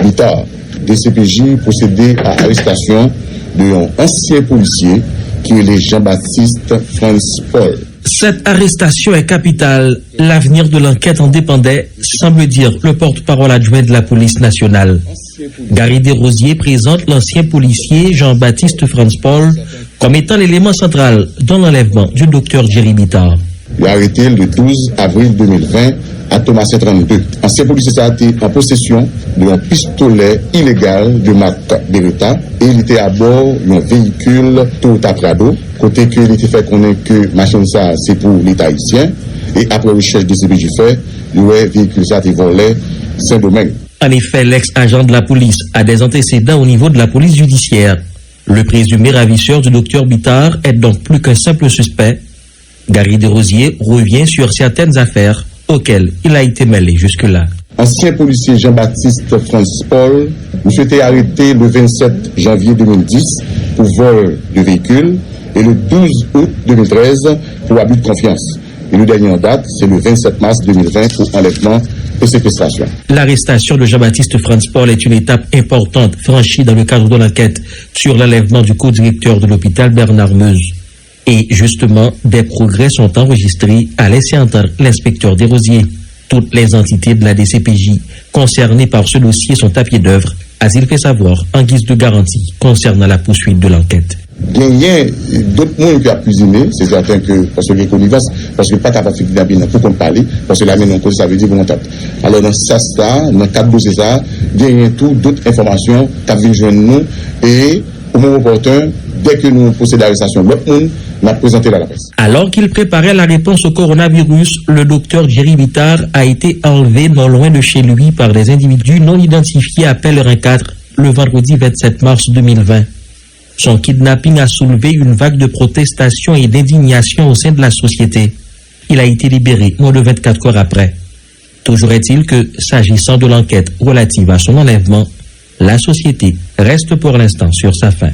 L'État, DCPJ procédé à l'arrestation d'un ancien policier qui est le Jean-Baptiste Franz Paul. Cette arrestation est capitale. L'avenir de l'enquête en dépendait, semble dire le porte-parole adjoint de la police nationale. Gary Desrosiers présente l'ancien policier Jean-Baptiste Franz Paul comme étant l'élément central dans l'enlèvement du docteur Jerry Bittard. Il est arrêté le 12 avril 2020 à Thomas 32. Ancien policier a été en possession d'un pistolet illégal de marque Beretta et il était à bord d'un véhicule Toyota Prado, côté qu'il était fait connaître que machine ça c'est pour l'État haïtien et après recherche des CPJ fait, le véhicule ça a été volé Saint-Domingue. En effet, l'ex-agent de la police a des antécédents au niveau de la police judiciaire. Le présumé ravisseur du docteur Bittard est donc plus qu'un simple suspect. Gary Desrosiers revient sur certaines affaires auxquelles il a été mêlé jusque-là. Ancien policier Jean-Baptiste Franz Paul, nous souhaitait arrêter le 27 janvier 2010 pour vol de véhicule et le 12 août 2013 pour abus de confiance. Et le dernier en date, c'est le 27 mars 2020 pour enlèvement et séquestration. L'arrestation de Jean-Baptiste Franz Paul est une étape importante franchie dans le cadre de l'enquête sur l'enlèvement du co-directeur de l'hôpital Bernard Meuse. Et justement, des progrès sont enregistrés, a laissé entendre l'inspecteur Desrosiers. Toutes les entités de la DCPJ concernées par ce dossier sont à pied d'œuvre, a-t-il fait savoir en guise de garantie concernant la poursuite de l'enquête. Il y a d'autres monde qui a cuisiné, c'est certain que, parce que les connivence, parce que pas capable de faire bien pour qu'on parle, parce que la main non cause, ça veut dire volontaire. Alors, dans ça, dans le cadre de ça, il y a tout d'autres informations qui viennent joindre nous, et au moment opportun, dès que nous procédons à l'arrestation de l'autre monde, on a présenté à la presse. Alors qu'il préparait la réponse au coronavirus, le docteur Jerry Bittard a été enlevé non loin de chez lui par des individus non identifiés à Pellerin 4 le vendredi 27 mars 2020. Son kidnapping a soulevé une vague de protestations et d'indignation au sein de la société. Il a été libéré moins de 24 heures après. Toujours est-il que, s'agissant de l'enquête relative à son enlèvement, la société reste pour l'instant sur sa faim.